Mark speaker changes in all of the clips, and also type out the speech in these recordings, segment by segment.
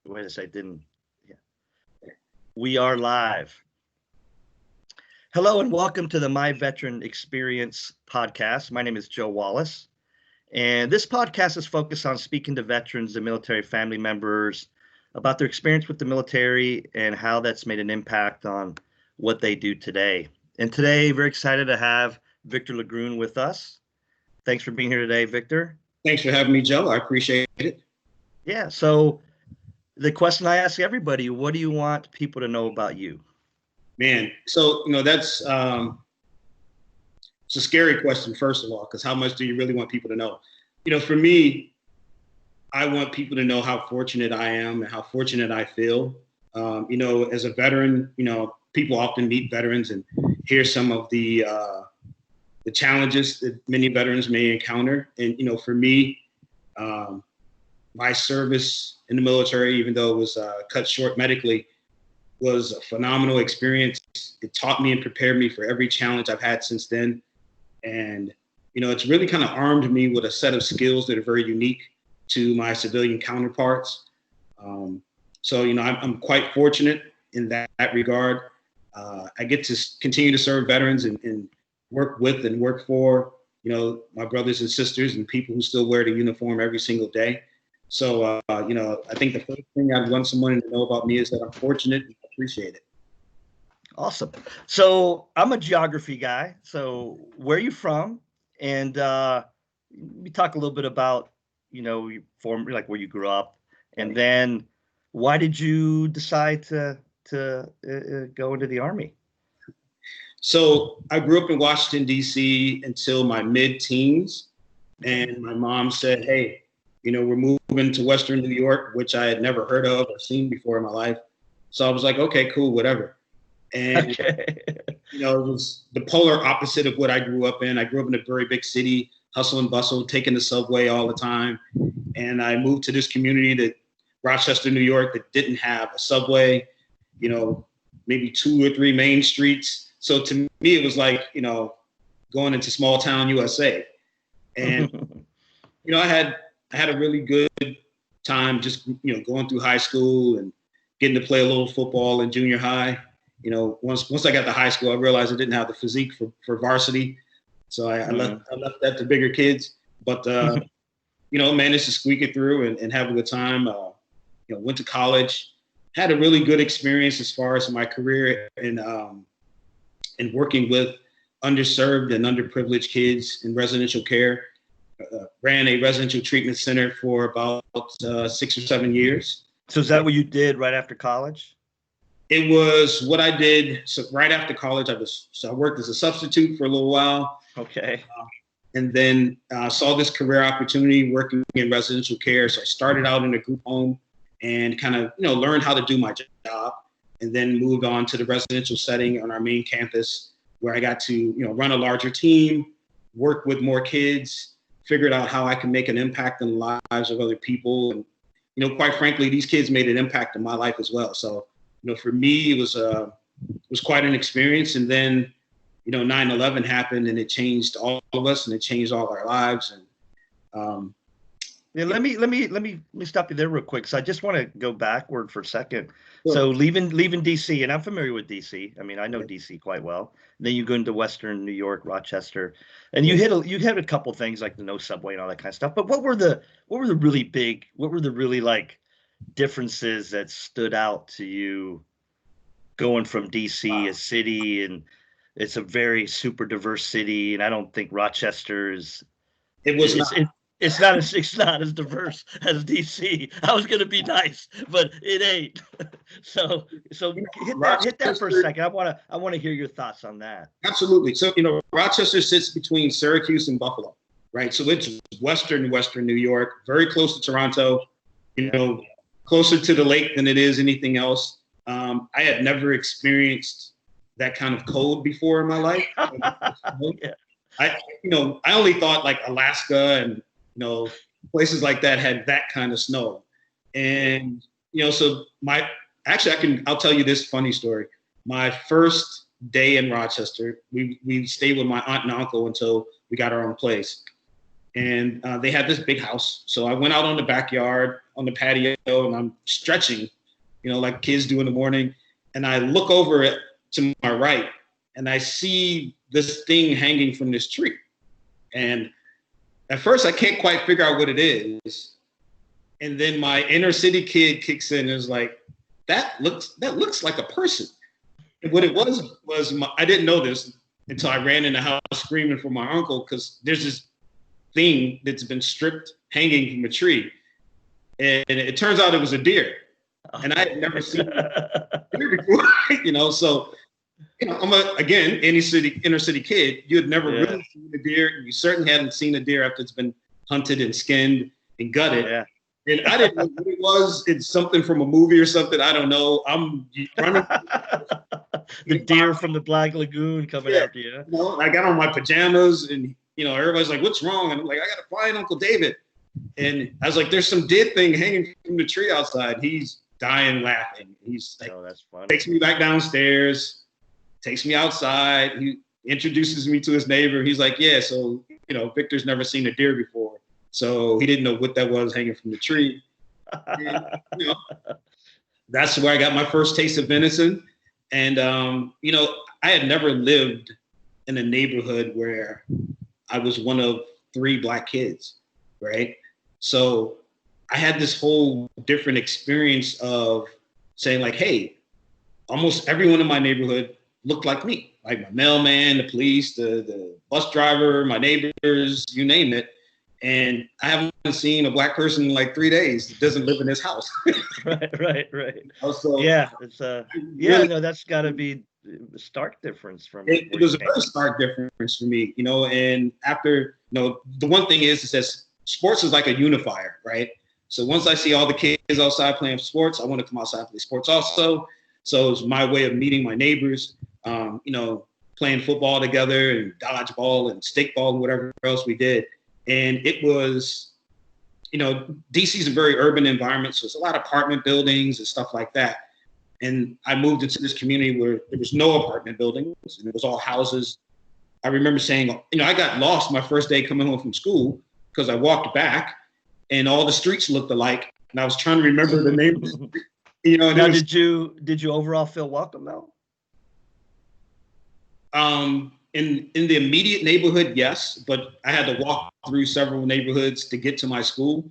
Speaker 1: Wait a second, didn't. Yeah. We are live. Hello and welcome to the My Veteran Experience podcast. My name is Joe Wallace, and this podcast is focused on speaking to veterans and military family members about their experience with the military and how that's made an impact on what they do today. And today, very excited to have Victor LaGroon with us. Thanks for being here today, Victor.
Speaker 2: Thanks for having me, Joe. I appreciate it.
Speaker 1: Yeah, so the question I ask everybody, what do you want people to know about you?
Speaker 2: Man, so, that's it's a scary question, first of all, because how much do you really want people to know? For me, I want people to know how fortunate I am and how fortunate I feel. As a veteran, people often meet veterans and hear some of the challenges that many veterans may encounter. And, for me, my service in the military, even though it was cut short medically, was a phenomenal experience. It taught me and prepared me for every challenge I've had since then. And, it's really kind of armed me with a set of skills that are very unique to my civilian counterparts. So, I'm quite fortunate in that regard. I get to continue to serve veterans and work with and work for, my brothers and sisters and people who still wear the uniform every single day. So, I think the first thing I'd want someone to know about me is that I'm fortunate and I appreciate it.
Speaker 1: Awesome. So I'm a geography guy. So where are you from? And we talk a little bit about, like where you grew up, and then why did you decide to go into the Army?
Speaker 2: So I grew up in Washington, D.C. until my mid-teens, and my mom said, "Hey, we're moving to Western New York," which I had never heard of or seen before in my life. So I was like, okay, cool, whatever. And, it was the polar opposite of what I grew up in. I grew up in a very big city, hustle and bustle, taking the subway all the time. And I moved to this community Rochester, New York, that didn't have a subway, maybe 2 or 3 main streets. So to me, it was like, going into small town USA. And, I had a really good time just, going through high school and getting to play a little football in junior high. Once I got to high school, I realized I didn't have the physique for varsity. So I left that to bigger kids. But, managed to squeak it through and have a good time. Went to college, had a really good experience as far as my career in working with underserved and underprivileged kids in residential care. Ran a residential treatment center for about 6 or 7 years.
Speaker 1: So is that what you did right after college?
Speaker 2: It was what I did. So right after college, I worked as a substitute for a little while.
Speaker 1: Okay.
Speaker 2: And then saw this career opportunity working in residential care. So I started out in a group home and kind of, learned how to do my job, and then moved on to the residential setting on our main campus, where I got to, run a larger team, work with more kids, figured out how I can make an impact in the lives of other people. And, quite frankly, these kids made an impact in my life as well. So, for me, it was quite an experience. And then, 9/11 happened, and it changed all of us, and it changed all our lives. And
Speaker 1: let me stop you there real quick. So I just want to go backward for a second.
Speaker 2: Sure.
Speaker 1: So leaving DC, and I'm familiar with DC. I mean, I know DC quite well. And then you go into Western New York, Rochester, and you hit a couple things like the no subway and all that kind of stuff. But what were the really like differences that stood out to you going from DC, a city, and it's a very super diverse city, and I don't think Rochester is. It's not as diverse as DC. I was gonna be nice, but it ain't. So hit that for a second. I wanna hear your thoughts on that.
Speaker 2: Absolutely. So Rochester sits between Syracuse and Buffalo, right? So it's Western New York, very close to Toronto. Closer to the lake than it is anything else. I had never experienced that kind of cold before in my life.
Speaker 1: Yeah.
Speaker 2: I only thought like Alaska and places like that had that kind of snow. And so I'll tell you this funny story. My first day in Rochester, we stayed with my aunt and uncle until we got our own place. and they had this big house. So I went out on the backyard, on the patio, and I'm stretching, like kids do in the morning. And I look over it to my right, and I see this thing hanging from this tree. And at first, I can't quite figure out what it is. And then my inner city kid kicks in and is like, that looks like a person. And what it was I didn't know this until I ran in the house screaming for my uncle, because there's this thing that's been stripped hanging from a tree. And it turns out it was a deer. And I had never seen a deer before, so, I'm again, inner city kid. You had never really seen a deer. You certainly hadn't seen a deer after it's been hunted and skinned and gutted. Yeah. And I didn't know what it was. It's something from a movie or something. I don't know. I'm running.
Speaker 1: The deer from the Black Lagoon coming after you.
Speaker 2: I got on my pajamas and, everybody's like, what's wrong? And I'm like, I got to find Uncle David. And I was like, there's some dead thing hanging from the tree outside. He's dying laughing. He's like,
Speaker 1: that's funny.
Speaker 2: Takes me back downstairs, takes me outside. He introduces me to his neighbor. He's like, yeah, so, Victor's never seen a deer before. So he didn't know what that was hanging from the tree. And, that's where I got my first taste of venison. And, I had never lived in a neighborhood where I was one of 3 Black kids, right? So I had this whole different experience of saying like, hey, almost everyone in my neighborhood looked like me, like my mailman, the police, the bus driver, my neighbors, you name it. And I haven't seen a Black person in like 3 days that doesn't live in this house.
Speaker 1: Right.
Speaker 2: Also,
Speaker 1: it's that's got to be a stark difference from.
Speaker 2: It was a very stark difference for me, and after, the one thing is that sports is like a unifier, right? So once I see all the kids outside playing sports, I want to come outside and play sports also. So it's my way of meeting my neighbors, playing football together and dodgeball and stickball and whatever else we did. And it was, DC is a very urban environment, so it's a lot of apartment buildings and stuff like that. And I moved into this community where there was no apartment buildings, and it was all houses. I remember saying, I got lost my first day coming home from school because I walked back and all the streets looked alike. And I was trying to remember the names.
Speaker 1: Now, did you overall feel welcome though?
Speaker 2: In the immediate neighborhood, yes, but I had to walk through several neighborhoods to get to my school.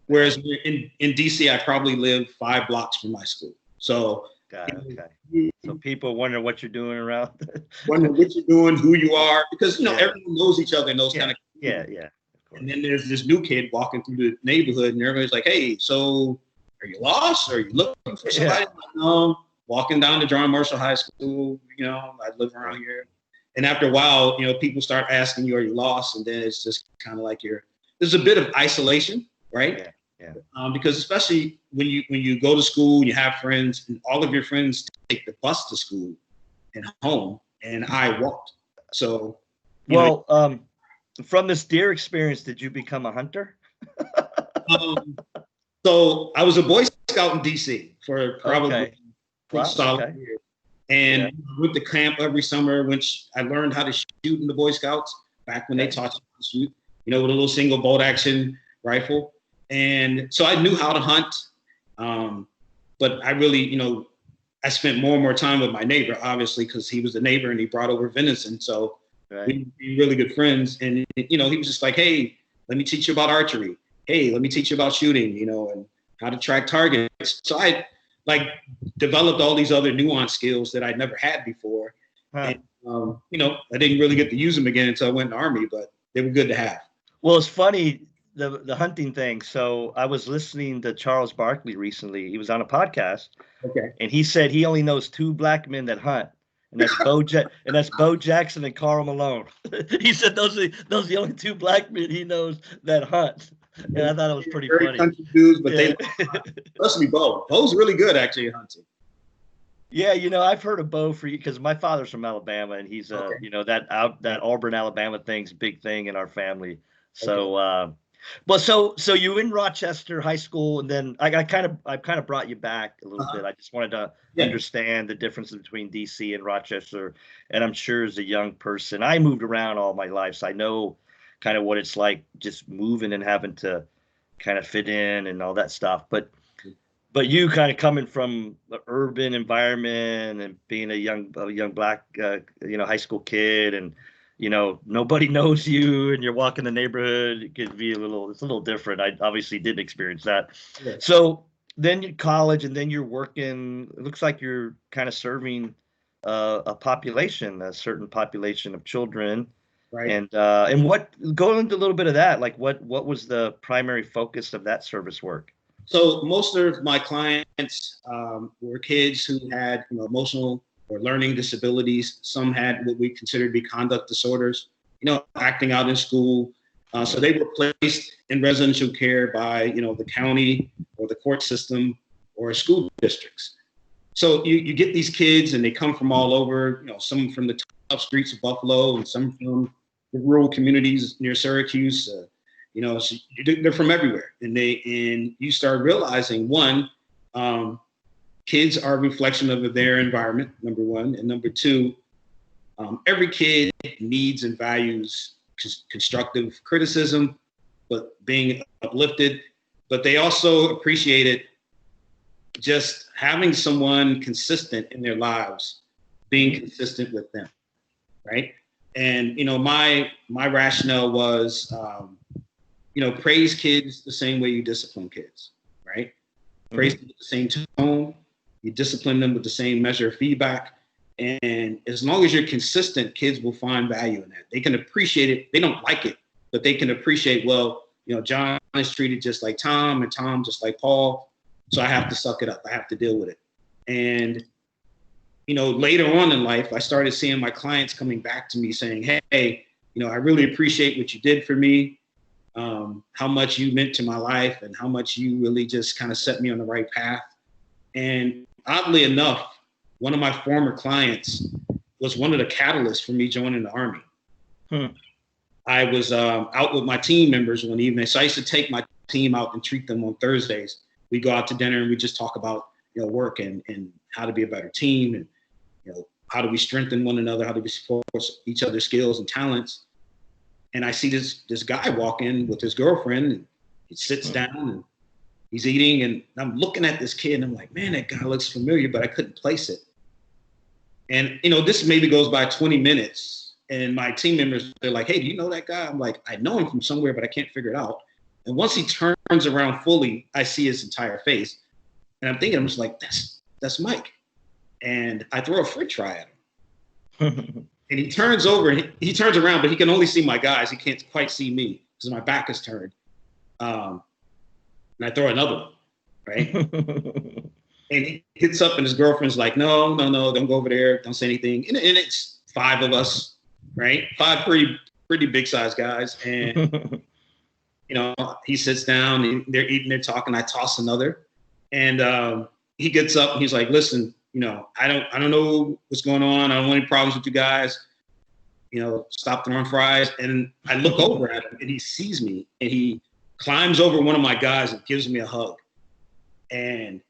Speaker 2: Whereas in DC, I probably lived 5 blocks from my school. So,
Speaker 1: okay. So people wonder what you're doing around.
Speaker 2: Wonder what you're doing, who you are, because everyone knows each other in those kind of.
Speaker 1: Yeah.
Speaker 2: And then there's this new kid walking through the neighborhood, and everybody's like, "Hey, so are you lost? Are you looking for somebody?" Like, no, walking down to John Marshall High School. I live around here. And after a while, people start asking you, "Are you lost?" And then it's just kind of like there's a bit of isolation, right?
Speaker 1: Yeah.
Speaker 2: Because especially when you go to school, you have friends, and all of your friends take the bus to school and home, and I walked. So,
Speaker 1: from this deer experience, did you become a hunter?
Speaker 2: So I was a Boy Scout in DC for probably solid years. And I went to camp every summer, which I learned how to shoot in the Boy Scouts back when they taught you how to shoot, with a little single bolt action rifle. And so I knew how to hunt. But I really, I spent more and more time with my neighbor, obviously, because he was the neighbor and he brought over venison. So we were really good friends. And, he was just like, hey, let me teach you about archery. Hey, let me teach you about shooting, and how to track targets. So I developed all these other nuanced skills that I'd never had before. And, I didn't really get to use them again until I went in the Army, but they were good to have.
Speaker 1: Well, it's funny, the hunting thing. So I was listening to Charles Barkley recently. He was on a podcast.
Speaker 2: Okay.
Speaker 1: And he said he only knows 2 Black men that hunt. And that's Bo Jackson and Karl Malone. He said those are the only 2 Black men he knows that hunt. And I thought it was pretty funny.
Speaker 2: Country dudes, but they especially Bo. Bo's really good actually at hunting.
Speaker 1: Yeah, I've heard of Bo because my father's from Alabama, and he's that Auburn, Alabama thing's a big thing in our family. So so you in Rochester High School, and then I kind of brought you back a little bit. I just wanted to understand the differences between DC and Rochester, and I'm sure as a young person, I moved around all my life, so I know kind of what it's like just moving and having to kind of fit in and all that stuff. But you kind of coming from the urban environment and being a young black, high school kid, and nobody knows you, and you're walking the neighborhood. It could be it's a little different. I obviously didn't experience that.
Speaker 2: Yeah.
Speaker 1: So then you college, and then you're working. It looks like you're kind of serving a certain population of children.
Speaker 2: Right.
Speaker 1: And what go into a little bit of that. Like what was the primary focus of that service work?
Speaker 2: So most of my clients were kids who had emotional or learning disabilities. Some had what we consider to be conduct disorders, acting out in school. So they were placed in residential care by the county or the court system or school districts. So you get these kids and they come from all over, some from the tough streets of Buffalo and some from the rural communities near Syracuse. So they're from everywhere, and you start realizing kids are a reflection of their environment, number one, and number two, every kid needs and values constructive criticism, but being uplifted, but they also appreciated just having someone consistent in their lives, being consistent with them, right? And my rationale was. Praise kids the same way you discipline kids, right? Praise them with the same tone, you discipline them with the same measure of feedback. And as long as you're consistent, kids will find value in that. They can appreciate it. They don't like it, but they can appreciate, John is treated just like Tom and Tom just like Paul. So I have to suck it up. I have to deal with it. And, later on in life, I started seeing my clients coming back to me saying, hey, I really appreciate what you did for me. How much you meant to my life and how much you really just kind of set me on the right path. And oddly enough, one of my former clients was one of the catalysts for me joining the Army. I was out with my team members one evening. So I used to take my team out and treat them on Thursdays. We go out to dinner and we just talk about work and how to be a better team and how do we strengthen one another, how do we support each other's skills and talents. And I see this guy walk in with his girlfriend, and he sits down and he's eating, and I'm looking at this kid and I'm like, man, that guy looks familiar, but I couldn't place it. And this maybe goes by 20 minutes, and my team members, they're like, hey, do you know that guy? I'm like, I know him from somewhere, but I can't figure it out. And once he turns around fully, I see his entire face, and I'm thinking, I'm just like, that's Mike. And I throw a fridge fry at him. And he turns over and he turns around, but he can only see my guys. He can't quite see me because my back is turned. And I throw another one, right? And he gets up and his girlfriend's like, no, don't go over there. Don't say anything. And it's 5 of us, right? 5 pretty big size guys. And, he sits down and they're eating, they're talking. I toss another. And he gets up and he's like, listen, I don't know what's going on. I don't want any problems with you guys. Stop throwing fries. And I look over at him and he sees me and he climbs over one of my guys and gives me a hug. And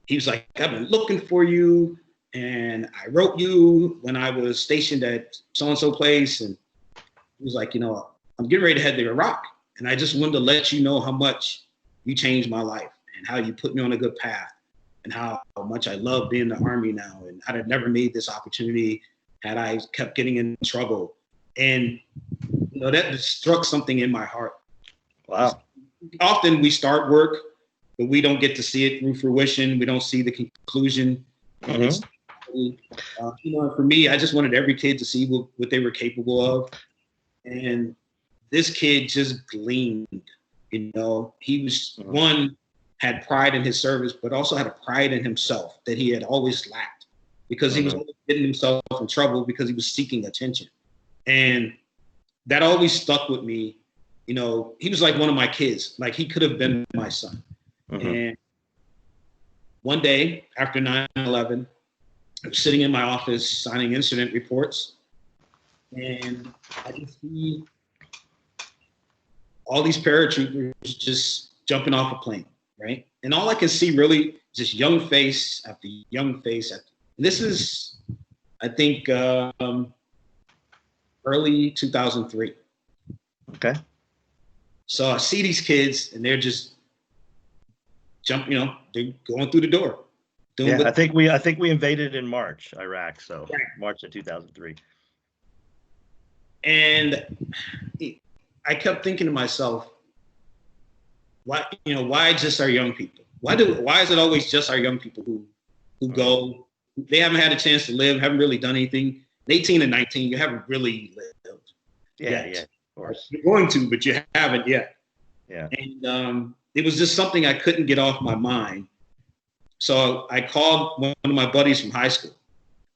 Speaker 2: he was like, I've been looking for you. And I wrote you when I was stationed at so-and-so place. And he was like, I'm getting ready to head to Iraq. And I just wanted to let you know how much you changed my life and how you put me on a good path. And how much I love being in the Army now, and I'd have never made this opportunity had I kept getting in trouble. And that struck something in my heart.
Speaker 1: Wow.
Speaker 2: Often we start work, but we don't get to see it through fruition. We don't see the conclusion. For me, I just wanted every kid to see what they were capable of. And this kid just gleamed. He was one. Had pride in his service, but also had a pride in himself that he had always lacked because he was getting himself in trouble because he was seeking attention. And that always stuck with me. He was like one of my kids, like he could have been my son. And one day after 9/11, I was sitting in my office signing incident reports, and I could see all these paratroopers just jumping off a plane. Right. And all I can see really is this young face after young face. This is, I think, early 2003.
Speaker 1: Okay.
Speaker 2: So I see these kids and they're just they're going through the door.
Speaker 1: Yeah, I think we invaded in March, Iraq. So right. March of 2003.
Speaker 2: And I kept thinking to myself, why just our young people? Why is it always just our young people who go? They haven't had a chance to live, haven't really done anything. 18 and 19, you haven't really lived.
Speaker 1: Yeah, of course.
Speaker 2: You're going to, but you haven't yet.
Speaker 1: Yeah.
Speaker 2: And it was just something I couldn't get off my mind. So I called one of my buddies from high school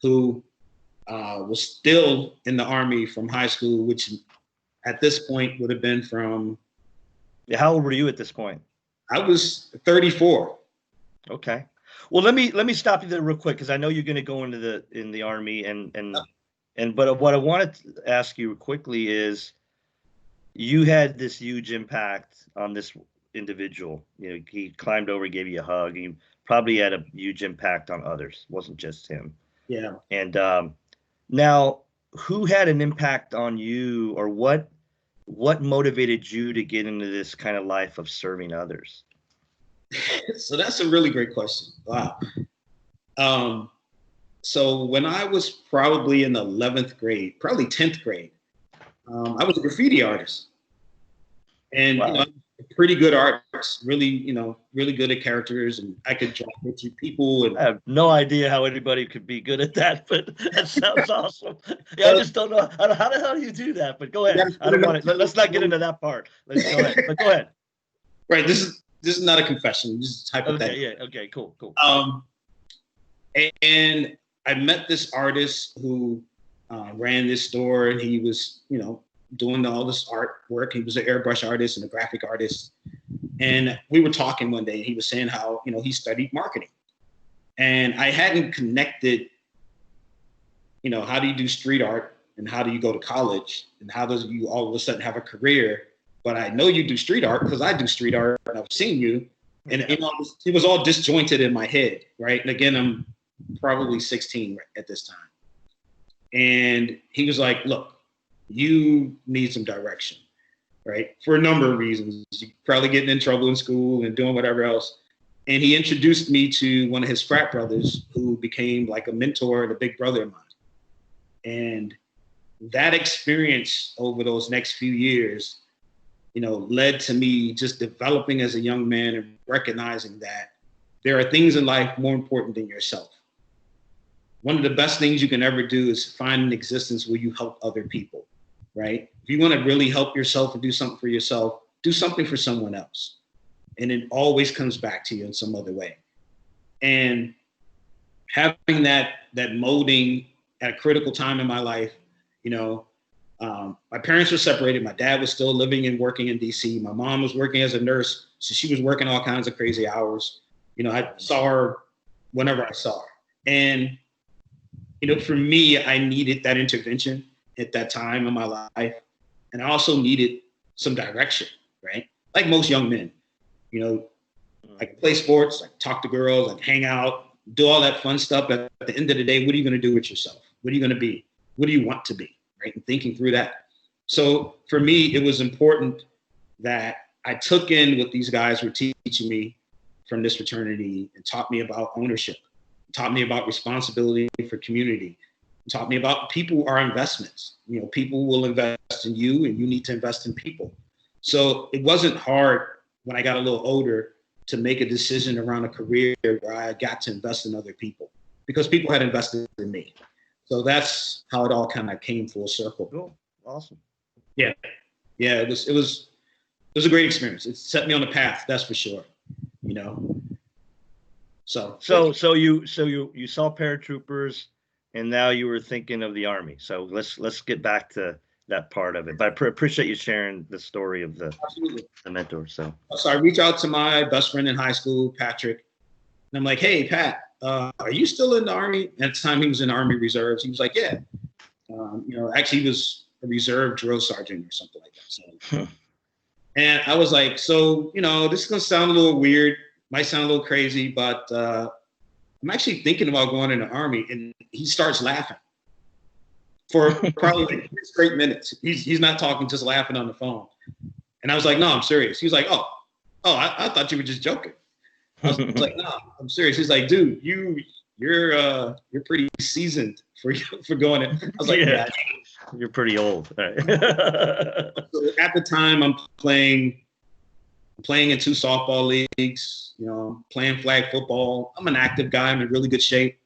Speaker 2: who was still in the Army from high school, which at this point would have been from...
Speaker 1: Yeah, how old were you at this point?
Speaker 2: I was 34.
Speaker 1: Okay. Well, let me stop you there real quick, because I know you're going to go into the Army, but what I wanted to ask you quickly is, you had this huge impact on this individual. He climbed over, gave you a hug. He probably had a huge impact on others. It wasn't just him.
Speaker 2: Yeah.
Speaker 1: And now, who had an impact on you, or what motivated you to get into this kind of life of serving others?
Speaker 2: So that's a really great question. Wow. So when I was probably in the 11th grade, probably 10th grade, I was a graffiti artist. And
Speaker 1: wow.
Speaker 2: A pretty good artist, really, really good at characters, and I could draw picture people. And
Speaker 1: I have no idea how anybody could be good at that, but that sounds awesome. Yeah, I just don't know how the hell do you do that. But go ahead. I don't want to. Let's not get into that part. Let's go ahead. But go ahead.
Speaker 2: Right. This is not a confession. This is hypothetical.
Speaker 1: Okay. Yeah. Okay. Cool.
Speaker 2: And I met this artist who ran this store, and he was, doing all this artwork. He was an airbrush artist and a graphic artist. And we were talking one day, and he was saying how, he studied marketing. And I hadn't connected, how do you do street art, and how do you go to college, and how does you all of a sudden have a career? But I know you do street art because I do street art, and I've seen you. And it was all disjointed in my head, right? And again, I'm probably 16 at this time. And he was like, look, you need some direction, right? For a number of reasons. You're probably getting in trouble in school and doing whatever else. And he introduced me to one of his frat brothers, who became like a mentor and a big brother of mine. And that experience over those next few years, led to me just developing as a young man and recognizing that there are things in life more important than yourself. One of the best things you can ever do is find an existence where you help other people, right? If you want to really help yourself and do something for yourself, do something for someone else. And it always comes back to you in some other way. And having that molding at a critical time in my life, my parents were separated. My dad was still living and working in D.C. My mom was working as a nurse, so she was working all kinds of crazy hours. I saw her whenever I saw her. And for me, I needed that intervention at that time in my life. And I also needed some direction, right? Like most young men, I could play sports, I could talk to girls, I could hang out, do all that fun stuff. But at the end of the day, what are you going to do with yourself? What are you going to be? What do you want to be, right? And thinking through that. So for me, it was important that I took in what these guys were teaching me from this fraternity, and taught me about ownership, taught me about responsibility for community, taught me about people are investments. People will invest in you, and you need to invest in people. So it wasn't hard when I got a little older to make a decision around a career where I got to invest in other people, because people had invested in me. So that's how it all kind of came full circle.
Speaker 1: Cool. Awesome.
Speaker 2: Yeah. It was a great experience. It set me on the path, that's for sure. So
Speaker 1: you saw paratroopers, and now you were thinking of the Army. So let's get back to that part of it. But I appreciate you sharing the story of the mentor. So
Speaker 2: I reached out to my best friend in high school, Patrick, and I'm like, hey, Pat, are you still in the Army? At the time, he was in the Army Reserves. He was like, yeah. Actually, he was a reserve drill sergeant or something like that. So, and I was like, so, this is going to sound a little weird, might sound a little crazy, but I'm actually thinking about going in the Army. And he starts laughing. for probably like 3 straight minutes. He's not talking, just laughing on the phone. And I was like, no, I'm serious. He was like, oh, I thought you were just joking. I was like, no, I'm serious. He's like, dude, you're pretty seasoned for going in. I was like, yeah.
Speaker 1: You're pretty old. Right.
Speaker 2: So at the time, I'm playing in 2 softball leagues, playing flag football. I'm an active guy. I'm in really good shape.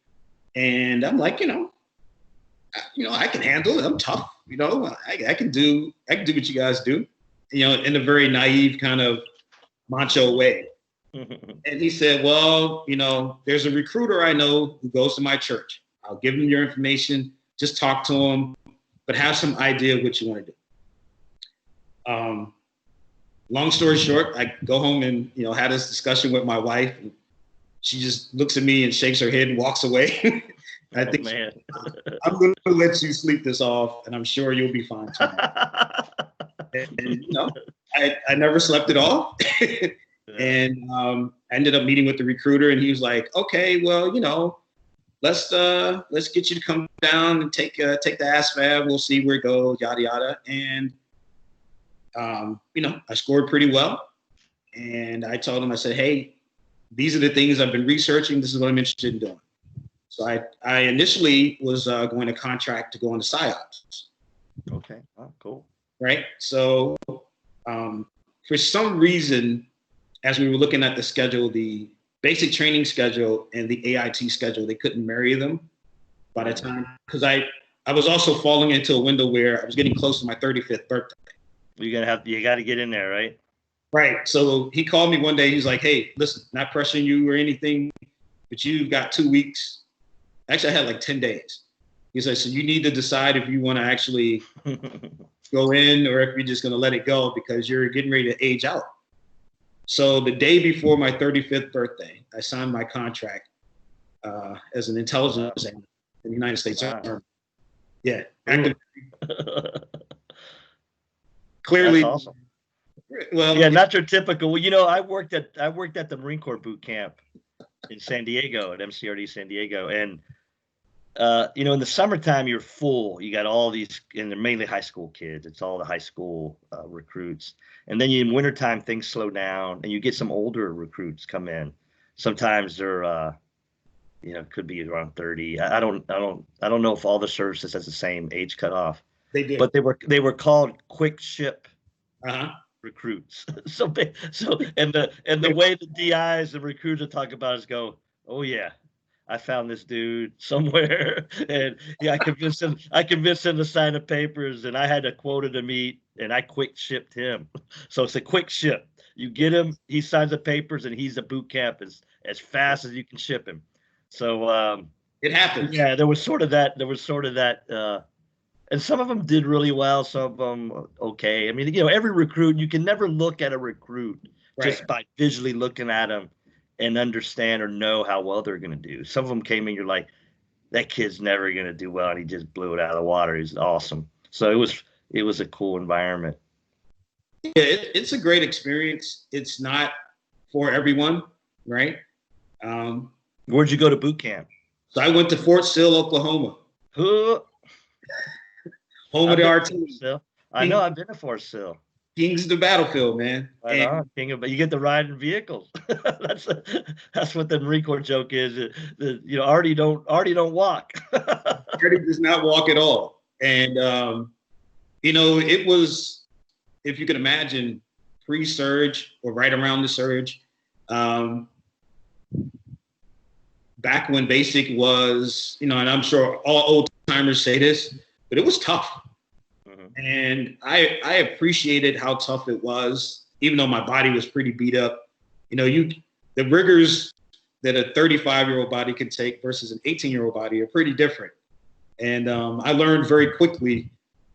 Speaker 2: And I'm like, I can handle it. I'm tough. I can do what you guys do, in a very naive kind of macho way. And he said, well, there's a recruiter I know who goes to my church. I'll give him your information. Just talk to him, but have some idea of what you want to do. Long story short, I go home and, had this discussion with my wife. And she just looks at me and shakes her head and walks away. I think I'm going to let you sleep this off, and I'm sure you'll be fine tomorrow. And I never slept it off. And I ended up meeting with the recruiter, and he was like, okay, well, let's get you to come down and take the ASVAB. We'll see where it goes, yada, yada. And, I scored pretty well. And I told him, I said, hey, these are the things I've been researching. This is what I'm interested in doing. So I initially was going to contract to go into PsyOps.
Speaker 1: Okay. Oh, cool.
Speaker 2: Right. So for some reason, as we were looking at the schedule, the basic training schedule and the AIT schedule, they couldn't marry them by the time, because I was also falling into a window where I was getting close to my 35th birthday.
Speaker 1: You got to get in there, right?
Speaker 2: Right. So he called me one day. He's like, hey, listen, not pressuring you or anything, but you've got 2 weeks. Actually, I had like 10 days. He's like, so you need to decide if you want to actually go in or if you're just going to let it go because you're getting ready to age out. So the day before my 35th birthday, I signed my contract as an intelligence analyst in the United States Army. Yeah. Clearly.
Speaker 1: That's awesome.
Speaker 2: Well,
Speaker 1: yeah, not your typical. I worked at the Marine Corps boot camp in San Diego at MCRD San Diego, and in the summertime you're full. You got all these, and they're mainly high school kids. It's all the high school recruits, and then in wintertime things slow down, and you get some older recruits come in. Sometimes they're could be around 30. I don't know if all the services has the same age cutoff.
Speaker 2: They do,
Speaker 1: but they were called quick ship. Recruits. So and the way the DIs and recruiters talk about is go, oh yeah, I found this dude somewhere, and I convinced him to sign the papers, and I had a quota to meet, and I quick shipped him. So it's a quick ship. You get him, he signs the papers, and he's a boot camp as fast as you can ship him. So
Speaker 2: it happens.
Speaker 1: Yeah, there was sort of that. And some of them did really well. Some of them okay. I mean, every recruit, you can never look at a recruit just by visually looking at them and understand or know how well they're going to do. Some of them came in, you're like, that kid's never going to do well, and he just blew it out of the water. He's awesome. So it was a cool environment.
Speaker 2: Yeah, it's a great experience. It's not for everyone, right?
Speaker 1: Where'd you go to boot camp?
Speaker 2: So I went to Fort Sill, Oklahoma. Home of the artillery.
Speaker 1: I know, I've been to Fort Sill.
Speaker 2: King's the battlefield, man.
Speaker 1: Right on, but you get to ride in vehicles. That's what the Marine Corps joke is. Artie don't walk.
Speaker 2: Artie does not walk at all. And it was, if you could imagine, pre-surge or right around the surge. Back when basic was, and I'm sure all old timers say this, but it was tough. And I appreciated how tough it was, even though my body was pretty beat up. The rigors that a 35-year-old body can take versus an 18-year-old body are pretty different. And I learned very quickly,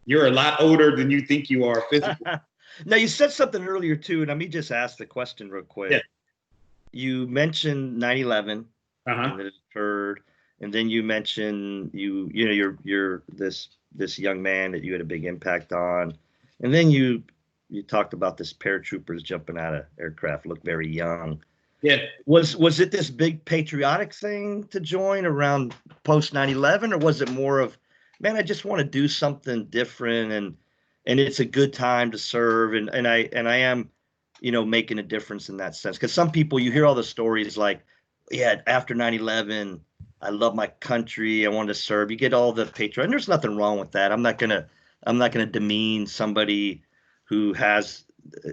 Speaker 2: you're a lot older than you think you are physically.
Speaker 1: Now, you said something earlier, too, and let me just ask the question real quick. Yeah. You mentioned 9/11, and that it occurred, and then you mentioned you're this young man that you had a big impact on, and then you talked about this paratroopers jumping out of aircraft, look very young.
Speaker 2: Yeah.
Speaker 1: Was it this big patriotic thing to join around post 9/11, or was it more of man, I just want to do something different, and it's a good time to serve, and I am, making a difference in that sense. Because some people, you hear all the stories like, yeah, after 9/11, I love my country, I want to serve. You get all the patriot, and there's nothing wrong with that. I'm not gonna demean somebody who has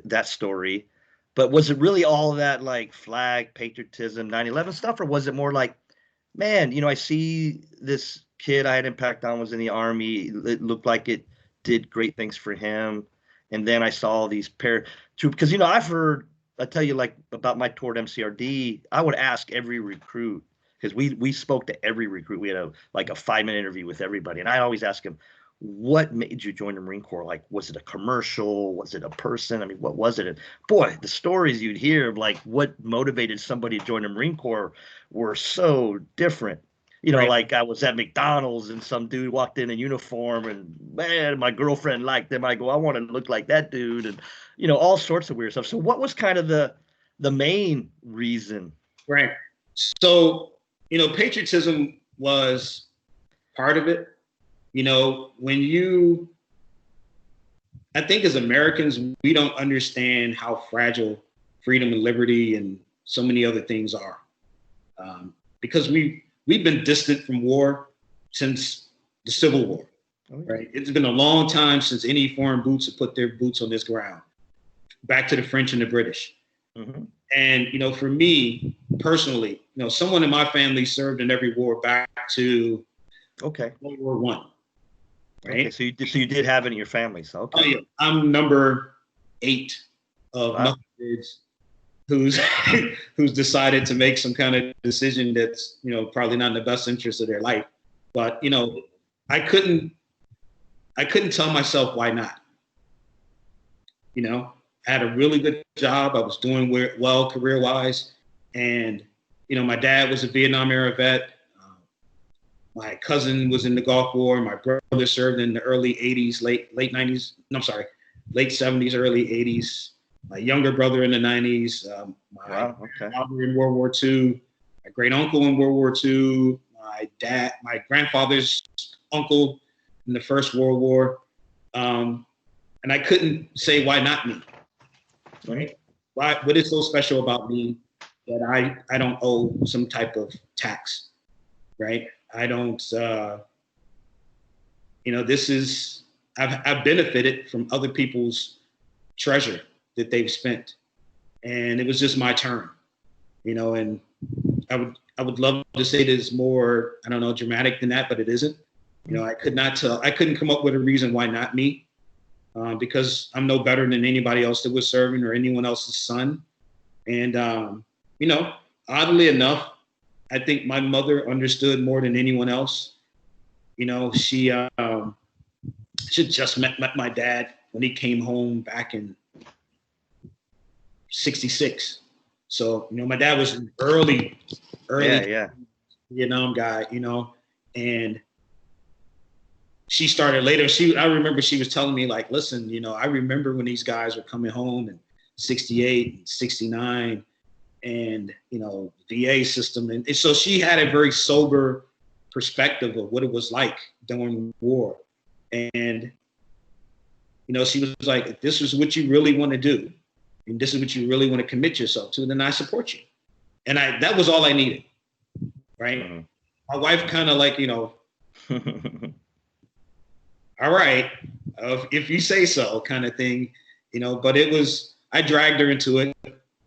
Speaker 1: that story. But was it really all that like flag patriotism 9/11 stuff, or was it more like, man, I see this kid I had impact on was in the army. It looked like it did great things for him. And then I saw these paratroop, because I tell you, like, about my tour at MCRD, I would ask every recruit, because we spoke to every recruit. We had a 5-minute interview with everybody, and I always ask him, what made you join the Marine Corps? Like, was it a commercial? Was it a person? I mean, what was it? And boy, the stories you'd hear of like what motivated somebody to join the Marine Corps were so different.
Speaker 2: Right.
Speaker 1: Like I was at McDonald's and some dude walked in uniform, and man, my girlfriend liked them. I go, I want to look like that dude, and all sorts of weird stuff. So what was kind of the main reason?
Speaker 2: Right. So, patriotism was part of it. I think as Americans, we don't understand how fragile freedom and liberty and so many other things are. Because we've been distant from war since the Civil War, right? It's been a long time since any foreign boots have put their boots on this ground, back to the French and the British.
Speaker 1: Mm-hmm.
Speaker 2: And, for me personally, someone in my family served in every war back to World War I. Right.
Speaker 1: Okay, so you did have it in your family. So okay.
Speaker 2: Oh yeah, I'm number 8 of knuckleheads who's decided to make some kind of decision that's probably not in the best interest of their life. But I couldn't tell myself why not. I had a really good job. I was doing well career-wise, and my dad was a Vietnam era vet. My cousin was in the Gulf War. My brother served in the early 80s, late 90s. No, I'm sorry, late 70s, early 80s. My younger brother in the 90s. My father in World War II. My great uncle in World War II. My grandfather's uncle in the First World War. And I couldn't say why not me. Right? What is so special about me that I don't owe some type of tax, right? I don't, I've benefited from other people's treasure that they've spent, and it was just my turn, and I would love to say there's more, I don't know, dramatic than that, but it isn't. I couldn't come up with a reason why not me, because I'm no better than anybody else that was serving or anyone else's son. And, oddly enough, I think my mother understood more than anyone else. She just met my dad when he came home back in '66. So, my dad was an early Vietnam guy, and she started later. I remember she was telling me, like, listen, I remember when these guys were coming home in '68 and '69. And, VA system. And so she had a very sober perspective of what it was like during the war. And, she was like, if this is what you really want to do, and this is what you really want to commit yourself to, then I support you. And that was all I needed. Right. Mm-hmm. My wife kind of like, all right, if you say so kind of thing, but I dragged her into it.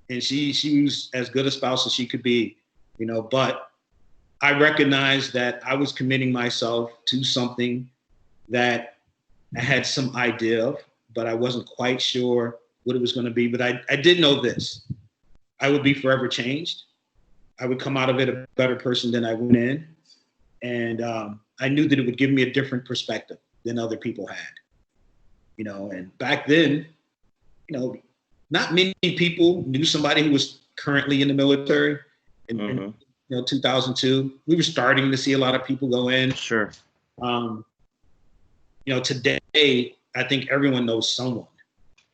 Speaker 2: And she was as good a spouse as she could be, but I recognized that I was committing myself to something that I had some idea of, but I wasn't quite sure what it was going to be. But I did know this. I would be forever changed. I would come out of it a better person than I went in. And I knew that it would give me a different perspective than other people had. And back then, not many people knew somebody who was currently in the military in 2002. We were starting to see a lot of people go in.
Speaker 1: Sure.
Speaker 2: Today, I think everyone knows someone.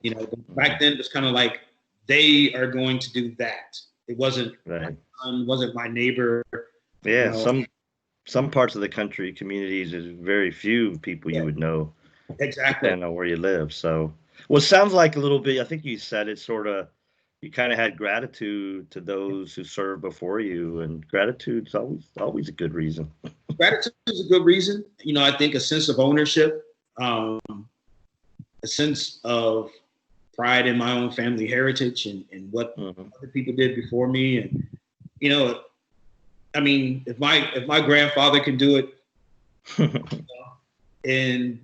Speaker 2: But back then it was kind of like they are going to do that. It wasn't my son, wasn't my neighbor.
Speaker 1: Yeah, some parts of the country, communities, there's very few people you
Speaker 2: Yeah,
Speaker 1: would know,
Speaker 2: exactly.
Speaker 1: depending on where you live. So, well, it sounds like a little bit. I think you said it sort of. You kind of had gratitude to those who served before you, and gratitude's always a good reason.
Speaker 2: Gratitude is a good reason. I think a sense of ownership, a sense of pride in my own family heritage and what other people did before me. And, I mean, if my grandfather can do it, and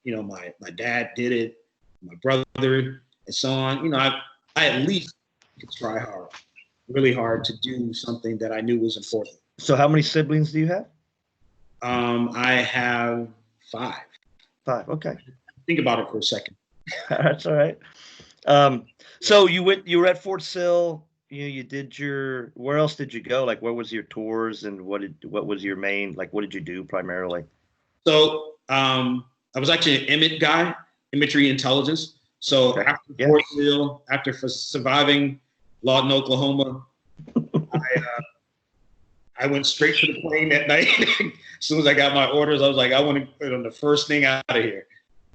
Speaker 2: my dad did it, my brother, and so on, I at least could try hard, really hard to do something that I knew was important.
Speaker 1: So, how many siblings do you have?
Speaker 2: I have 5.
Speaker 1: 5. Okay.
Speaker 2: Think about it for a second.
Speaker 1: That's all right. So you were at Fort Sill. You did where else did you go? Like, where was your tours, and what was your main, like, what did you do primarily?
Speaker 2: So, I was actually an Emmett guy, imagery intelligence. So
Speaker 1: Okay.
Speaker 2: after Fort Sill, after surviving Lawton, Oklahoma, I went straight to the plane that night. As soon as I got my orders, I was like, I want to put on the first thing out of here.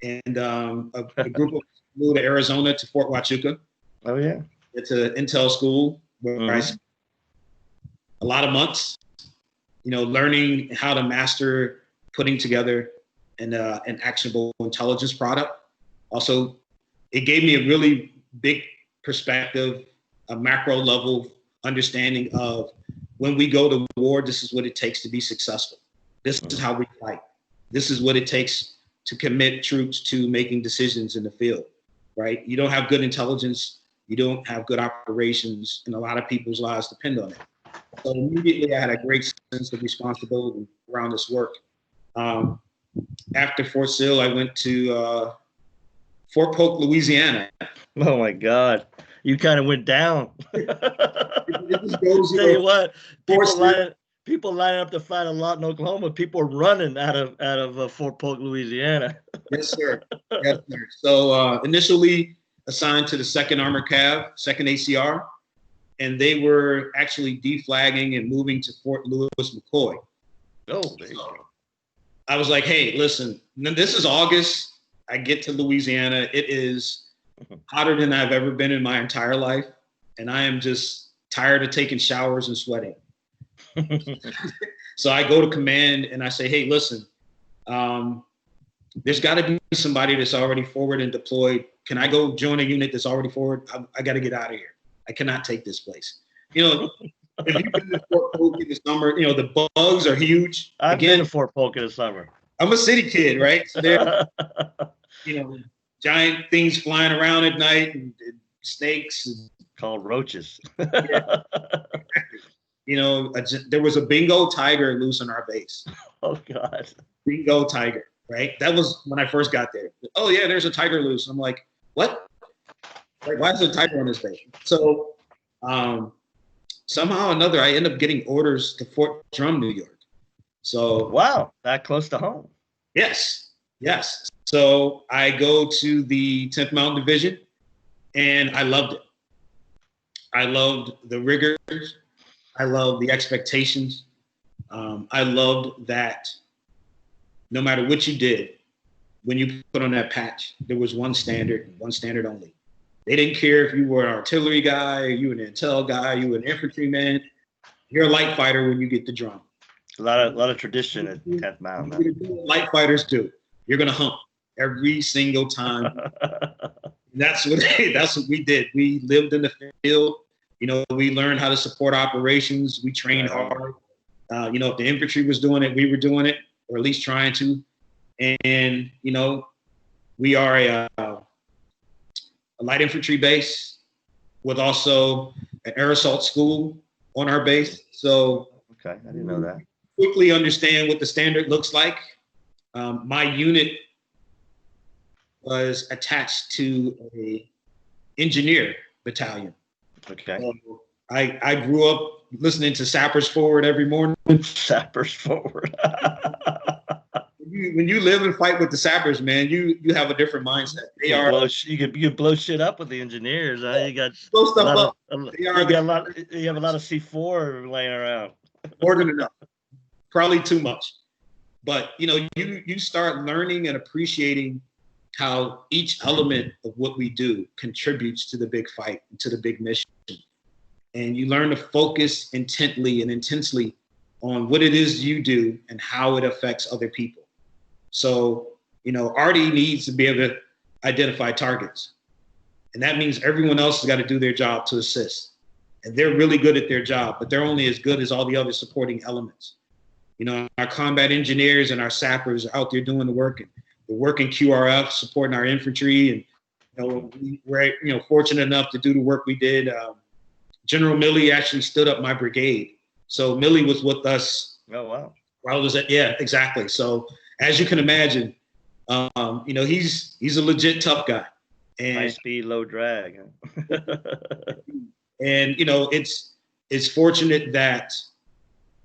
Speaker 2: And a group of us flew to Arizona to Fort Huachuca.
Speaker 1: Oh yeah,
Speaker 2: it's an intel school where I spent a lot of months, learning how to master putting together an actionable intelligence product. Also, it gave me a really big perspective, a macro level understanding of when we go to war, this is what it takes to be successful. This is how we fight. This is what it takes to commit troops to making decisions in the field, right? You don't have good intelligence, you don't have good operations, and a lot of people's lives depend on it. So immediately I had a great sense of responsibility around this work. After Fort Sill, I went to Fort Polk, Louisiana.
Speaker 1: Oh my God. You kind of went down.
Speaker 2: It just goes,
Speaker 1: Tell you what, people lining up to fight a lot in Oklahoma. People are running out of Fort Polk, Louisiana.
Speaker 2: Yes, sir. Yes, sir. So initially assigned to the 2nd Armored Cav, 2nd ACR, and they were actually deflagging and moving to Fort Lewis McCoy.
Speaker 1: Oh, there you go.
Speaker 2: I was like, hey, listen, this is August. I get to Louisiana. It is hotter than I've ever been in my entire life. And I am just tired of taking showers and sweating. So I go to command and I say, hey, listen, there's got to be somebody that's already forward and deployed. Can I go join a unit that's already forward? I got to get out of here. I cannot take this place. If you've been to Fort Polk in the summer, the bugs are huge.
Speaker 1: I've been to Fort Polk in the summer.
Speaker 2: I'm a city kid, right? So there, giant things flying around at night and snakes.
Speaker 1: Called roaches.
Speaker 2: Yeah. There was a Bengal tiger loose on our base.
Speaker 1: Oh God.
Speaker 2: Bengal tiger, right? That was when I first got there. Oh yeah, there's a tiger loose. I'm like, what? Like, why is there a tiger on this base? So somehow or another, I end up getting orders to Fort Drum, New York. So
Speaker 1: wow, that close to home.
Speaker 2: Yes. So I go to the 10th Mountain Division, and I loved it. I loved the rigors. I loved the expectations. I loved that no matter what you did, when you put on that patch, there was one standard only. They didn't care if you were an artillery guy, you were an intel guy, you were an infantryman. You're a light fighter when you get the drum.
Speaker 1: A lot of tradition at 10th Mountain.
Speaker 2: Light fighters do. You're gonna hump every single time. That's what we did. We lived in the field. We learned how to support operations. We trained hard. If the infantry was doing it, we were doing it, or at least trying to. And we are a light infantry base with also an air assault school on our base. So
Speaker 1: okay, I didn't know that.
Speaker 2: Quickly understand what the standard looks like. My unit was attached to a engineer battalion.
Speaker 1: Okay.
Speaker 2: So I grew up listening to Sappers Forward every morning.
Speaker 1: Sappers Forward.
Speaker 2: When you live and fight with the sappers, man, you have a different mindset.
Speaker 1: You can blow shit up with the engineers. Huh? You got
Speaker 2: blow stuff up.
Speaker 1: You have a lot of C4 laying around.
Speaker 2: More than enough. probably too much. But, you know, you start learning and appreciating how each element of what we do contributes to the big fight, to the big mission. And you learn to focus intently and intensely on what it is you do and how it affects other people. So, you know, Artie needs to be able to identify targets. And that means everyone else has got to do their job to assist. And they're really good at their job, but they're only as good as all the other supporting elements. You know, our combat engineers and our sappers are out there doing the work. And we're working QRF, supporting our infantry. And, you know, we're, you know, fortunate enough to do the work we did. General Milley actually stood up my brigade. So Milley was with us.
Speaker 1: Oh, wow.
Speaker 2: While I was at, yeah, exactly. So as you can imagine, you know, he's a legit tough guy. And
Speaker 1: high speed, low drag.
Speaker 2: And, you know, it's fortunate that,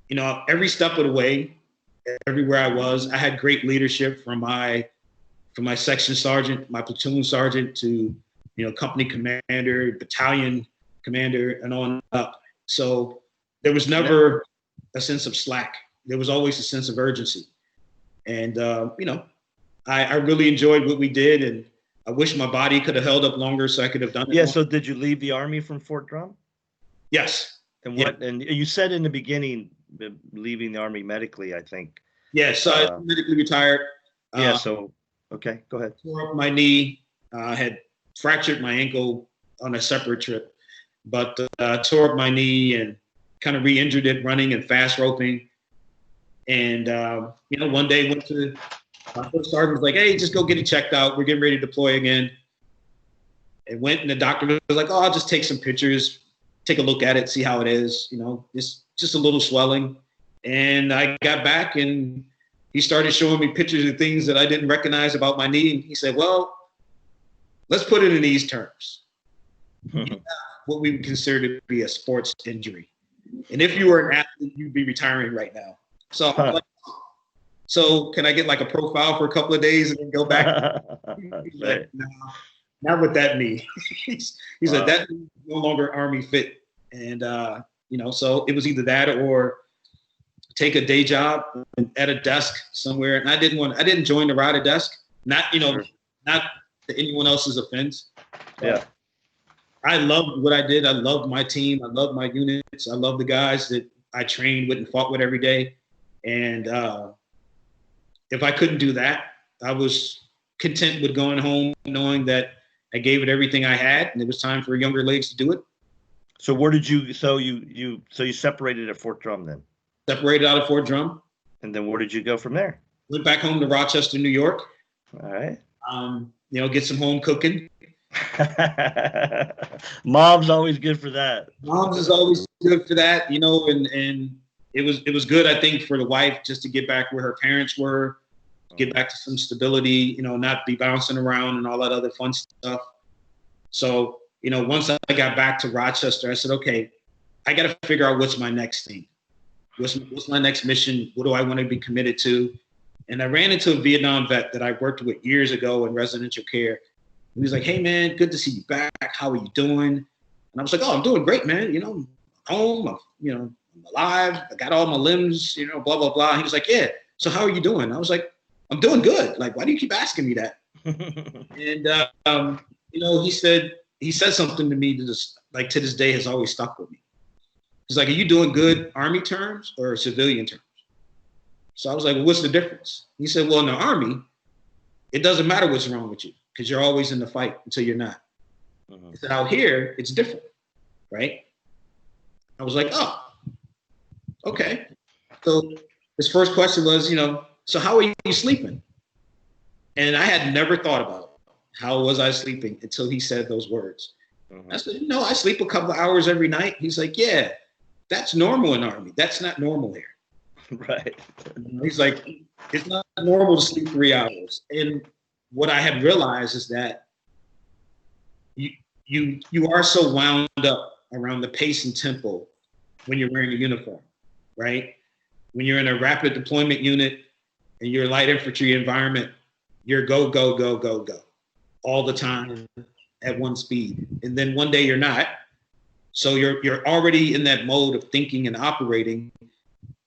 Speaker 2: you know, every step of the way, everywhere I was, I had great leadership from my section sergeant, my platoon sergeant, to, you know, company commander, battalion commander, and on up. So there was never a sense of slack. There was always a sense of urgency. And, you know, I really enjoyed what we did, and I wish my body could have held up longer so I could have done it.
Speaker 1: Yeah. So did you leave the Army from Fort Drum?
Speaker 2: Yes.
Speaker 1: And what? Yeah. And you said in the beginning, leaving the Army medically, I think.
Speaker 2: Yeah. So I medically retired.
Speaker 1: Yeah. So, okay, go ahead.
Speaker 2: Tore up my knee. Had fractured my ankle on a separate trip, but tore up my knee and kind of re-injured it running and fast roping. And, you know, one day went to my first sergeant was like, hey, just go get it checked out. We're getting ready to deploy again. And went, and the doctor was like, oh, I'll just take some pictures, take a look at it, see how it is. You know, it's just a little swelling. And I got back, and he started showing me pictures of things that I didn't recognize about my knee. And he said, well, let's put it in these terms. What we would consider to be a sports injury. And if you were an athlete, you'd be retiring right now. So I'm like, so can I get like a profile for a couple of days and then go back? He's like, no, not with that knee. He said that knee is no longer Army fit. And, you know, so it was either that or take a day job at a desk somewhere. And I didn't join the rider desk. Not, you know, not to anyone else's offense.
Speaker 1: Yeah.
Speaker 2: I loved what I did. I loved my team. I loved my units. I loved the guys that I trained with and fought with every day. And if I couldn't do that, I was content with going home knowing that I gave it everything I had, and it was time for younger legs to do it.
Speaker 1: So where did you? So you separated at Fort Drum then?
Speaker 2: Separated out of Fort Drum.
Speaker 1: And then where did you go from there?
Speaker 2: Went back home to Rochester, New York.
Speaker 1: All right.
Speaker 2: You know, get some home cooking.
Speaker 1: Mom's always good for that.
Speaker 2: Mom's is always good for that, you know, and it was good, I think, for the wife just to get back where her parents were, get back to some stability, you know, not be bouncing around and all that other fun stuff. So, you know, once I got back to Rochester, I said, okay, I got to figure out what's my next thing. What's my next mission? What do I want to be committed to? And I ran into a Vietnam vet that I worked with years ago in residential care. He was like, hey, man, good to see you back. How are you doing? And I was like, oh, I'm doing great, man. You know, I'm home, I'm alive. I got all my limbs, you know, blah, blah, blah. He was like, yeah. So how are you doing? I was like, I'm doing good. Like, why do you keep asking me that? And, you know, he said something to me that just, like, to this day has always stuck with me. He's like, are you doing good Army terms or civilian terms? So I was like, well, what's the difference? He said, well, in the Army, it doesn't matter what's wrong with you because you're always in the fight until you're not. He said, out here, it's different, right? I was like, oh, okay. So his first question was, you know, so how are you sleeping? And I had never thought about how was I sleeping until he said those words. I said, no, I sleep a couple of hours every night. He's like, yeah, that's normal in Army. That's not normal here.
Speaker 1: Right.
Speaker 2: He's like, it's not normal to sleep 3 hours. And what I had realized is that you are so wound up around the pace and tempo when you're wearing a uniform, right? When you're in a rapid deployment unit and you're a light infantry environment, you're go, go, go, go, go all the time at one speed. And then one day you're not. So you're already in that mode of thinking and operating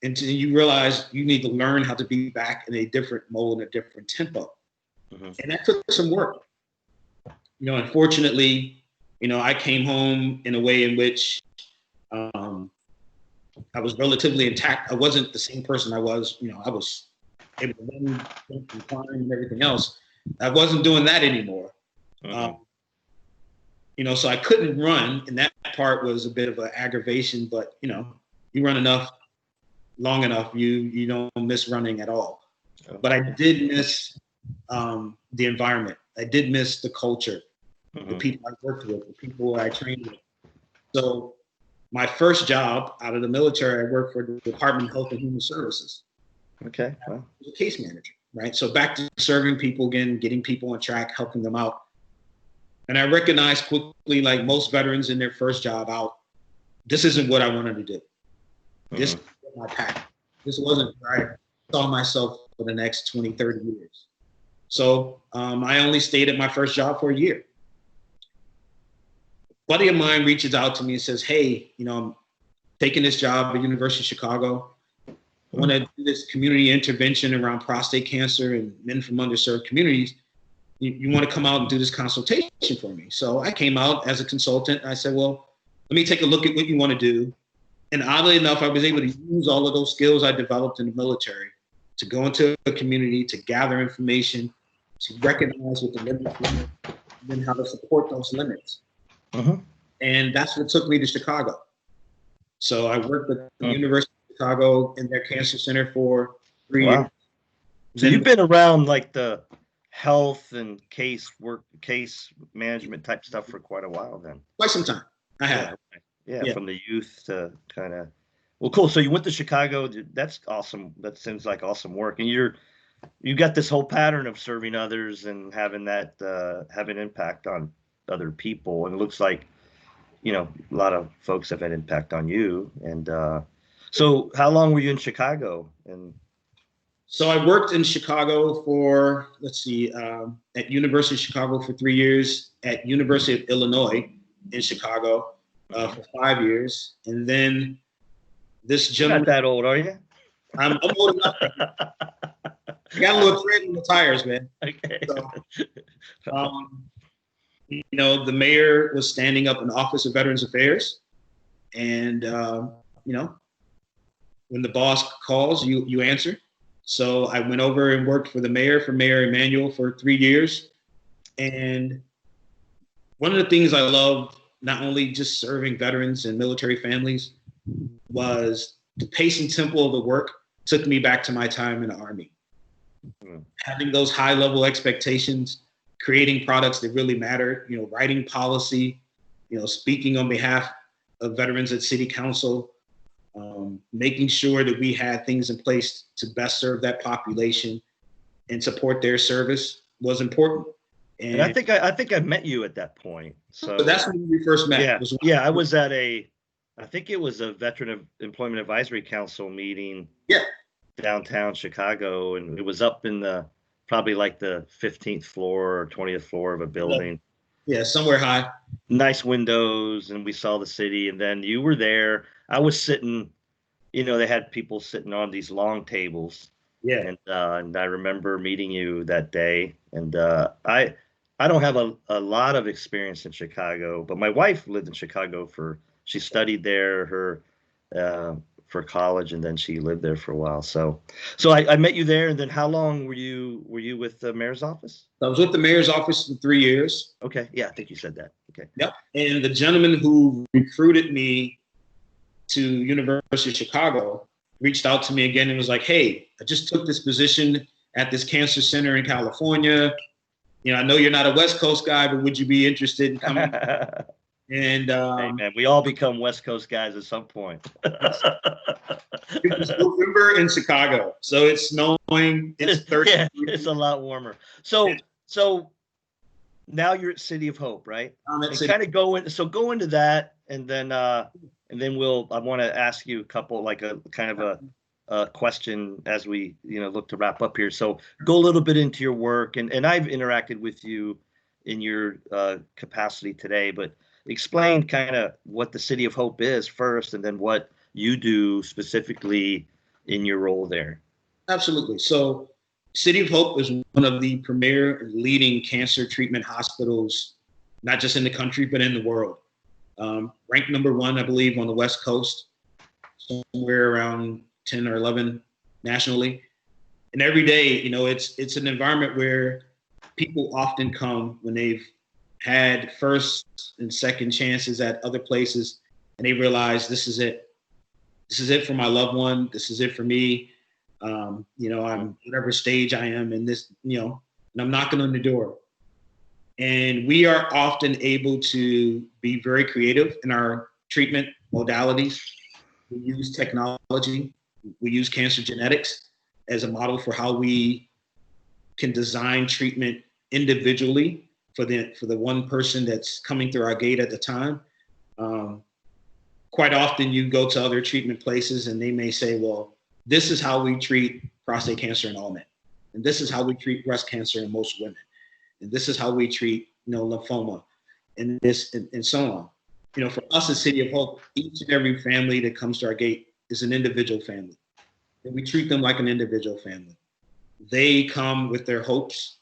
Speaker 2: until you realize you need to learn how to be back in a different mode and a different tempo. Mm-hmm. And that took some work. Unfortunately, I came home in a way in which I was relatively intact. I wasn't the same person I was. I was able to run and climb and everything else. I wasn't doing that anymore. Mm-hmm. So I couldn't run, and that part was a bit of an aggravation. But you run long enough, you don't miss running at all. But I did miss the environment. I did miss the culture, mm-hmm. the people I worked with, the people I trained with. So my first job out of the military, I worked for the Department of Health and Human Services.
Speaker 1: Okay.
Speaker 2: Wow. I was a case manager, right? So back to serving people again, getting people on track, helping them out. And I recognized quickly, like most veterans in their first job out, this isn't what I wanted to do. Mm-hmm. This is my path. This wasn't where I saw myself for the next 20, 30 years. So I only stayed at my first job for a year. A buddy of mine reaches out to me and says, hey, I'm taking this job at University of Chicago. I want to do this community intervention around prostate cancer and men from underserved communities. You want to come out and do this consultation for me? So I came out as a consultant. And I said, well, let me take a look at what you want to do. And oddly enough, I was able to use all of those skills I developed in the military to go into a community, to gather information, to recognize what the limits were, and then how to support those limits. Uh-huh. And that's what took me to Chicago. So I worked with the University of Chicago in their cancer center for 3 years.
Speaker 1: So you've been around like the health and case management type stuff for quite a while then.
Speaker 2: Quite some time. I have.
Speaker 1: Yeah, from the youth to kind of, well, cool. So you went to Chicago. That's awesome. That seems like awesome work. And you got this whole pattern of serving others and having that have an impact on other people. And it looks like, a lot of folks have had impact on you. And so how long were you in Chicago? And
Speaker 2: so I worked in Chicago for, at University of Chicago for 3 years, at University of Illinois in Chicago for 5 years. And then this gentleman.
Speaker 1: You're not that old, are you?
Speaker 2: I'm old enough. I got a little tread in the tires, man.
Speaker 1: Okay.
Speaker 2: So, the mayor was standing up in the Office of Veterans Affairs. And, when the boss calls, you answer. So I went over and worked for Mayor Emanuel for 3 years. And one of the things I loved, not only just serving veterans and military families, was the pace and tempo of the work took me back to my time in the Army. Mm-hmm. Having those high level expectations, creating products that really mattered, writing policy, speaking on behalf of veterans at city council, making sure that we had things in place to best serve that population and support their service was important.
Speaker 1: And I think I met you at that point. So
Speaker 2: that's when we first met.
Speaker 1: Yeah. I was at I think it was a Veteran Employment Advisory Council meeting.
Speaker 2: Yeah.
Speaker 1: Downtown Chicago, and it was up in probably like the 15th floor or 20th floor of a building.
Speaker 2: Yeah, somewhere high.
Speaker 1: Nice windows, and we saw the city. And then you were there. I was sitting, they had people sitting on these long tables.
Speaker 2: Yeah.
Speaker 1: And I remember meeting you that day. And I don't have a lot of experience in Chicago, but my wife lived in Chicago she studied there for college, and then she lived there for a while. So I met you there. And then how long were you with the mayor's office?
Speaker 2: I was with the mayor's office for 3 years.
Speaker 1: Okay. Yeah, I think you said that. Okay.
Speaker 2: Yep. And the gentleman who recruited me to University of Chicago reached out to me again and was like, hey, I just took this position at this cancer center in California. I know you're not a West Coast guy, but would you be interested in coming? And
Speaker 1: hey man, we all become West Coast guys at some point.
Speaker 2: It was November in Chicago, so it's snowing. It's 30.
Speaker 1: Yeah, it's a lot warmer. So now you're at City of Hope, right? And kind of go into that, and then I want to ask you a couple, like a kind of a question as we look to wrap up here. So go a little bit into your work, and I've interacted with you in your capacity today, but explain kind of what the City of Hope is first, and then what you do specifically in your role there?
Speaker 2: Absolutely. So City of Hope is one of the premier and leading cancer treatment hospitals, not just in the country, but in the world. Ranked number one, I believe, on the West Coast, somewhere around 10 or 11 nationally. And every day, you know, it's an environment where people often come when they've had first and second chances at other places, and they realize this is it. This is it for my loved one. This is it for me. You know, I'm whatever stage I am in this, you know, and I'm knocking on the door. And we are often able to be very creative in our treatment modalities. We use technology. We use cancer genetics as a model for how we can design treatment individually for the one person that's coming through our gate at the time. Quite often you go to other treatment places and they may say, well, this is how we treat prostate cancer in all men. And this is how we treat breast cancer in most women. And this is how we treat, you know, lymphoma and this and so on. You know, for us at City of Hope, each and every family that comes to our gate is an individual family. And we treat them like an individual family. They come with their hopes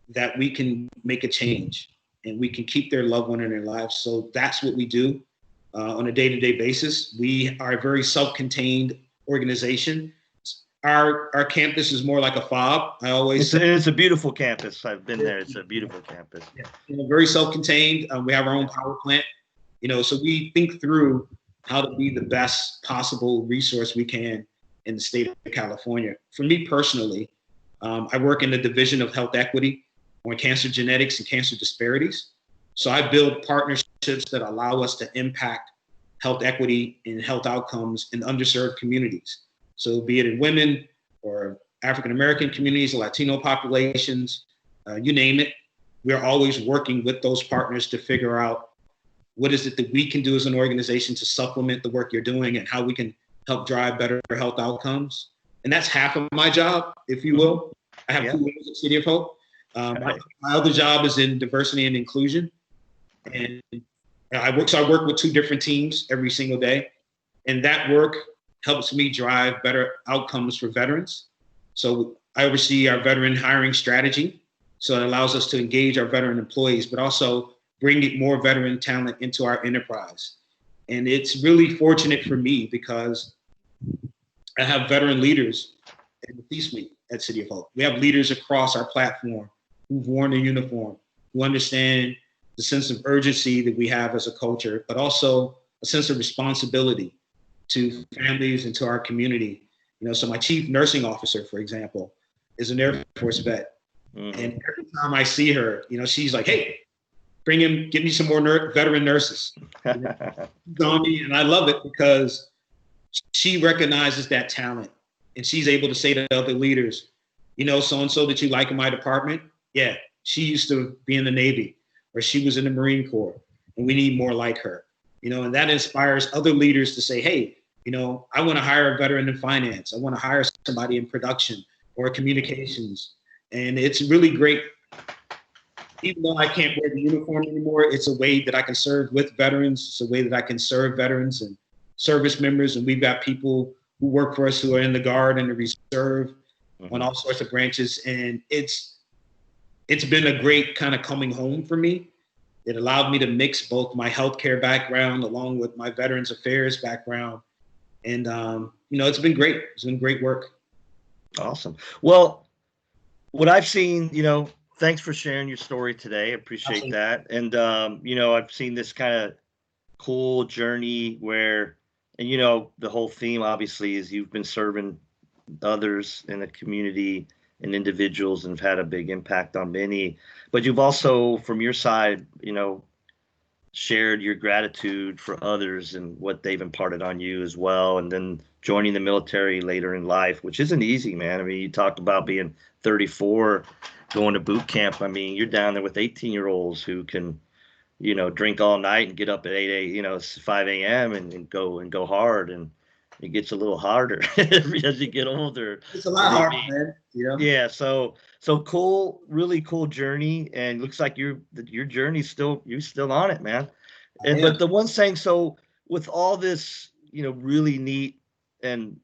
Speaker 2: that we can make a change and we can keep their loved one in their lives. So that's what we do on a day-to-day basis. We are a very self-contained organization. Our campus is more like a fob. I always say
Speaker 1: it's a beautiful campus. I've been there. It's a beautiful campus.
Speaker 2: Yeah. You know, very self-contained. We have our own power plant. You know, so we think through how to be the best possible resource we can in the state of California. For me personally, I work in the Division of Health Equity on cancer genetics and cancer disparities. So I build partnerships that allow us to impact health equity and health outcomes in underserved communities. So be it in women or African-American communities, Latino populations, you name it, we're always working with those partners to figure out what is it that we can do as an organization to supplement the work you're doing and how we can help drive better health outcomes. And that's half of my job, if you will. I have 2 wings at City of Hope. My other job is in diversity and inclusion. And I work with 2 different teams every single day. And that work helps me drive better outcomes for veterans. So I oversee our veteran hiring strategy. So it allows us to engage our veteran employees, but also bring more veteran talent into our enterprise. And it's really fortunate for me because I have veteran leaders in the C-suite at City of Hope. We have leaders across our platform who've worn a uniform, who understand the sense of urgency that we have as a culture, but also a sense of responsibility to families and to our community. You know, so my chief nursing officer, for example, is an Air Force vet. Mm-hmm. And every time I see her, you know, she's like, hey, give me some more veteran nurses. You know, and I love it because she recognizes that talent and she's able to say to other leaders, you know, so-and-so that you like in my department, yeah, she used to be in the Navy or she was in the Marine Corps and we need more like her. You know, and that inspires other leaders to say, hey, you know, I want to hire a veteran in finance. I want to hire somebody in production or communications. And it's really great. Even though I can't wear the uniform anymore, it's a way that I can serve with veterans. It's a way that I can serve veterans and service members. And we've got people who work for us who are in the Guard and the Reserve on all sorts of branches. And it's been a great kind of coming home for me. It allowed me to mix both my healthcare background along with my Veterans Affairs background. And, you know, it's been great. It's been great work.
Speaker 1: Awesome. Well, what I've seen, you know, thanks for sharing your story today. I appreciate that. And, you know, I've seen this kind of cool journey where, and, you know, the whole theme obviously is you've been serving others in the community and individuals and have had a big impact on many, but you've also, from your side, you know, shared your gratitude for others and what they've imparted on you as well. And then joining the military later in life, which isn't easy, man. I mean, you talked about being 34, going to boot camp. I mean, you're down there with 18-year-olds who can, you know, drink all night and get up at 5 a.m. and go hard. And it gets a little harder as you get older.
Speaker 2: It's a lot harder, man. You know?
Speaker 1: Yeah. So cool, really cool journey. And looks like your journey's you're still on it, man. But the one thing, so with all this, you know, really neat and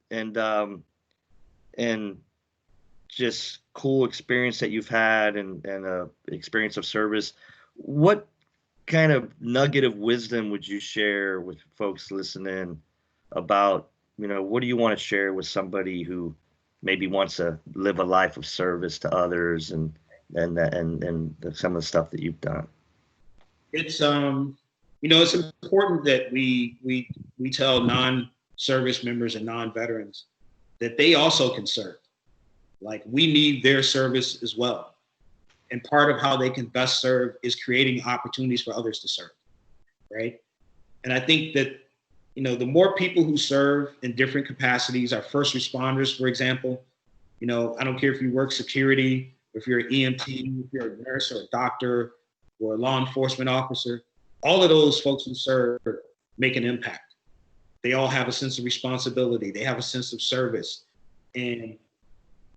Speaker 1: just cool experience that you've had and experience of service, what kind of nugget of wisdom would you share with folks listening about, what do you want to share with somebody who maybe wants to live a life of service to others and some of the stuff that you've done?
Speaker 2: It's it's important that we tell non-service members and non-veterans that they also can serve. Like, we need their service as well. And part of how they can best serve is creating opportunities for others to serve, right? And I think that, the more people who serve in different capacities, our first responders, for example, I don't care if you work security, if you're an EMT, if you're a nurse or a doctor or a law enforcement officer, all of those folks who serve make an impact. They all have a sense of responsibility. They have a sense of service. And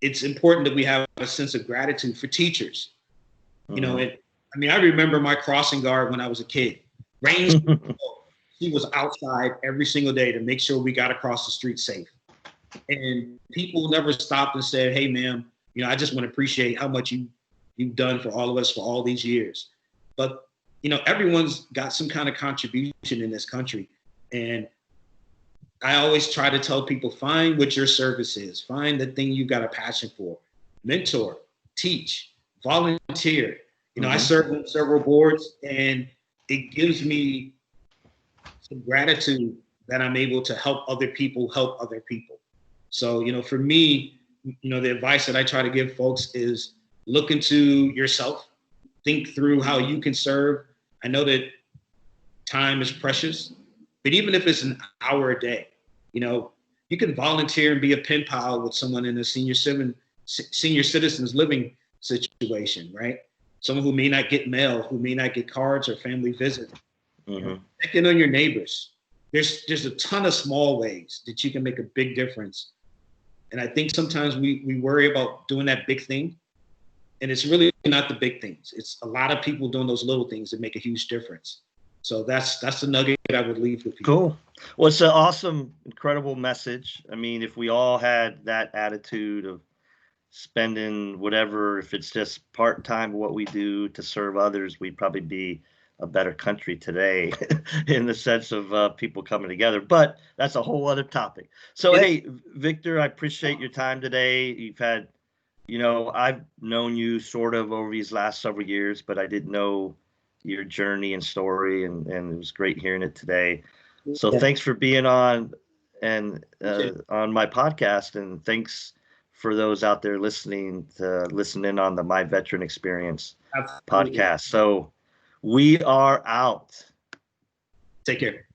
Speaker 2: it's important that we have a sense of gratitude for teachers.
Speaker 1: Mm-hmm.
Speaker 2: I remember my crossing guard when I was a kid. Rain, he was outside every single day to make sure we got across the street safe. And people never stopped and said, "Hey, ma'am, I just want to appreciate how much you've done for all of us for all these years." But, everyone's got some kind of contribution in this country. And I always try to tell people, find what your service is. Find the thing you've got a passion for. Mentor, teach, volunteer. I serve on several boards, and it gives me some gratitude that I'm able to help other people help other people. So, for me, the advice that I try to give folks is look into yourself, think through how you can serve. I know that time is precious, but even if it's an hour a day, you can volunteer and be a pen pal with someone in a senior citizens living situation, right? Someone who may not get mail, who may not get cards or family visits. Check in on your neighbors. There's a ton of small ways that you can make a big difference. And I think sometimes we worry about doing that big thing, and it's really not the big things. It's a lot of people doing those little things that make a huge difference. So that's the nugget I would leave with people.
Speaker 1: Cool. Well, it's an awesome, incredible message. If we all had that attitude of spending whatever, if it's just part-time what we do to serve others, we'd probably be a better country today in the sense of people coming together. But that's a whole other topic. So, hey, Victor, I appreciate your time today. You've had, I've known you sort of over these last several years, but I didn't know your journey and story, and it was great hearing it today. So thanks for being on on my podcast, and thanks for those out there listening to listen in on the My Veteran Experience podcast. So we are out.
Speaker 2: Take care.